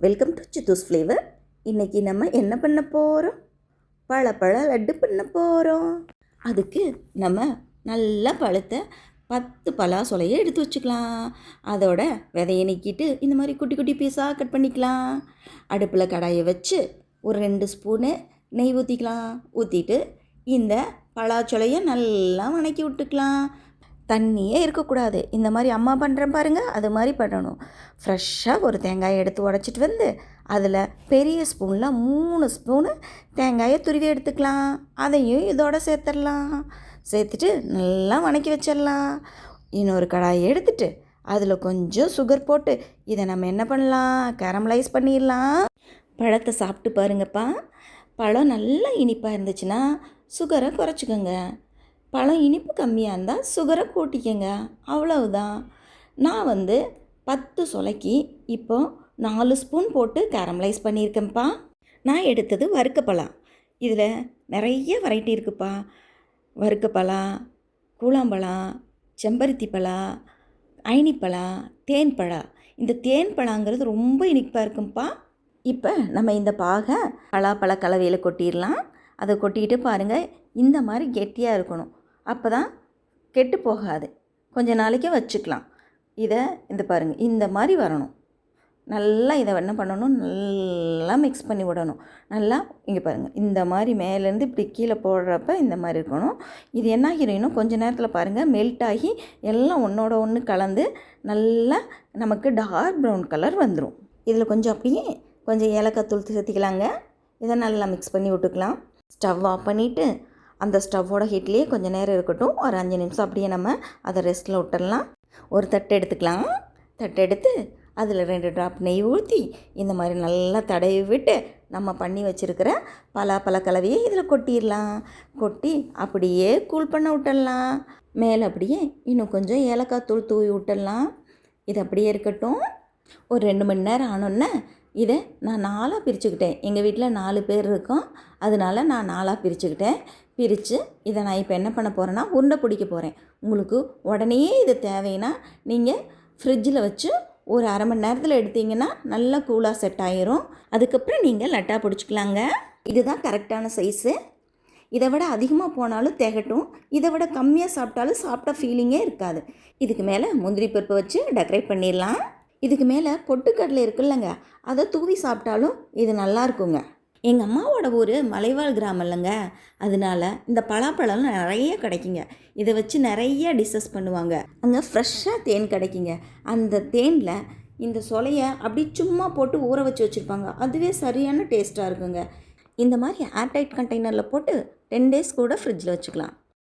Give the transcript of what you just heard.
Welcome to சித்தூஸ் flavour. இன்றைக்கி நம்ம என்ன பண்ண போகிறோம்? பழ லட்டு பண்ண போகிறோம். அதுக்கு நம்ம நல்லா பழுத்த 10 பலாசொலையை எடுத்து வச்சுக்கலாம். அதோட விதையை நீக்கிட்டு இந்த மாதிரி குட்டி குட்டி பீஸாக கட் பண்ணிக்கலாம். அடுப்பில் கடாயை வச்சு ஒரு 2 ஸ்பூனு நெய் ஊற்றிக்கலாம். ஊற்றிட்டு இந்த பலாச்சொலையை நல்லா வணக்கி விட்டுக்கலாம். தண்ணியே இருக்கக்கூடாது. இந்த மாதிரி அம்மா பண்ணுறேன் பாருங்கள், அது மாதிரி பண்ணணும். ஃப்ரெஷ்ஷாக ஒரு தேங்காயை எடுத்து உடச்சிட்டு வந்து அதில் பெரிய ஸ்பூனில் 3 ஸ்பூனு தேங்காயை துருவி எடுத்துக்கலாம். அதையும் இதோட சேர்த்துடலாம். சேர்த்துட்டு நல்லா வணக்கி வச்சிடலாம். இன்னொரு கடாயை எடுத்துட்டு அதில் கொஞ்சம் சுகர் போட்டு இதை நம்ம என்ன பண்ணலாம், கேரமலைஸ் பண்ணிடலாம். பழத்தை சாப்பிட்டு பாருங்கப்பா. பழம் நல்லா இனிப்பாக இருந்துச்சுன்னா சுகரை குறைச்சிக்கோங்க. பழம் இனிப்பு கம்மியாக இருந்தால் சுகரை கூட்டிக்கங்க. அவ்வளவுதான். நான் 10 சொலைக்கு இப்போ 4 ஸ்பூன் போட்டு கேரமலைஸ் பண்ணியிருக்கேன்ப்பா. நான் எடுத்தது வறுக்கப்பழம். இதில் நிறைய வெரைட்டி இருக்குப்பா. வறுக்கப்பழம், கூழாம்பழம், செம்பருத்தி பழம், ஐனிப்பழம், தேன் பழம். இந்த தேன் பழங்கிறது ரொம்ப இனிப்பாக இருக்கும்ப்பா. இப்போ நம்ம இந்த பாகை பலாப்பழ கலவையில் கொட்டிடலாம். அதை கொட்டிட்டு பாருங்கள், இந்த மாதிரி கெட்டியாக இருக்கணும். அப்போ தான் கெட்டு போகாது. கொஞ்ச நாளைக்கு வச்சுக்கலாம். இதை இந்த பாருங்கள், இந்த மாதிரி வரணும். நல்லா இதை என்ன பண்ணணும், நல்லா மிக்ஸ் பண்ணி விடணும். நல்லா இங்கே பாருங்கள், இந்த மாதிரி மேலேருந்து இப்படி கீழே போடுறப்ப இந்த மாதிரி இருக்கணும். இது என்ன ஆகிரும், கொஞ்சம் நேரத்தில் பாருங்கள் மெல்ட் ஆகி எல்லாம் ஒன்றோட ஒன்று கலந்து நல்லா நமக்கு டார்க் ப்ரௌன் கலர் வந்துடும். இதில் கொஞ்சம் அப்படியே கொஞ்சம் ஏலக்காய் தூள் சேர்த்திக்கலாங்க. இதை நல்லா மிக்ஸ் பண்ணி விட்டுக்கலாம். ஸ்டவ் ஆஃப் பண்ணிவிட்டு அந்த ஸ்டவ்வோட ஹீட்லேயே கொஞ்சம் நேரம் இருக்கட்டும். ஒரு 5 நிமிஷம் அப்படியே நம்ம அதை ரெஸ்ட்டில் விட்டுடலாம். ஒரு தட்டு எடுத்துக்கலாம். தட்டு எடுத்து அதில் 2 ட்ராப் நெய் ஊற்றி இந்த மாதிரி நல்லா தடவி விட்டு நம்ம பண்ணி வச்சுருக்கிற பலாப்பழ கலவையை இதில் கொட்டிடலாம். கொட்டி அப்படியே கூல் பண்ண விட்டுடலாம். மேலே அப்படியே இன்னும் கொஞ்சம் ஏலக்காய் தூள் தூவி விட்டுடலாம். இது அப்படியே இருக்கட்டும். ஒரு 2 மணி நேரம் ஆனோன்னே இதை நான் 4ஆக பிரிச்சுக்கிட்டேன். எங்கள் வீட்டில் 4 பேர் இருக்கோம். அதனால் நான் 4ஆக பிரிச்சுக்கிட்டேன். பிரித்து இதை நான் இப்போ என்ன பண்ண போகிறேன்னா உருண்டை பிடிக்க போகிறேன். உங்களுக்கு உடனே இது தேவைன்னா நீங்கள் ஃப்ரிட்ஜில் வச்சு ஒரு அரை மணி நேரத்தில் எடுத்திங்கன்னா நல்லா கூலாக செட் ஆகிரும். அதுக்கப்புறம் நீங்கள் லட்டாக பிடிச்சிக்கலாங்க. இதுதான் கரெக்டான சைஸு. இதை விட அதிகமாக போனாலும் திகட்டும். இதை விட கம்மியாக சாப்பிட்டாலும் சாப்பிட்ட ஃபீலிங்கே இருக்காது. இதுக்கு மேலே முந்திரி பருப்பு வச்சு டெக்கரேட் பண்ணிடலாம். இதுக்கு மேலே பொட்டுக்கடலை இருக்குல்லங்க, அதை தூவி சாப்பிட்டாலும் இது நல்லா இருக்குங்க. எங்கள் அம்மாவோட ஊர் மலைவாழ் கிராமம் இல்லைங்க, அதனால இந்த பலாப்பழம் நிறைய கிடைக்குங்க. இதை வச்சு நிறைய டிஷ்ஷஸ் பண்ணுவாங்க. அங்கே ஃப்ரெஷ்ஷாக தேன் கிடைக்குங்க. அந்த தேனில் இந்த சொலையை அப்படி சும்மா போட்டு ஊற வச்சு வச்சுருப்பாங்க. அதுவே சரியான டேஸ்ட்டாக இருக்குங்க. இந்த மாதிரி ஏர்டைட் கண்டெய்னரில் போட்டு 10 டேஸ் கூட ஃப்ரிட்ஜில் வச்சுக்கலாம்.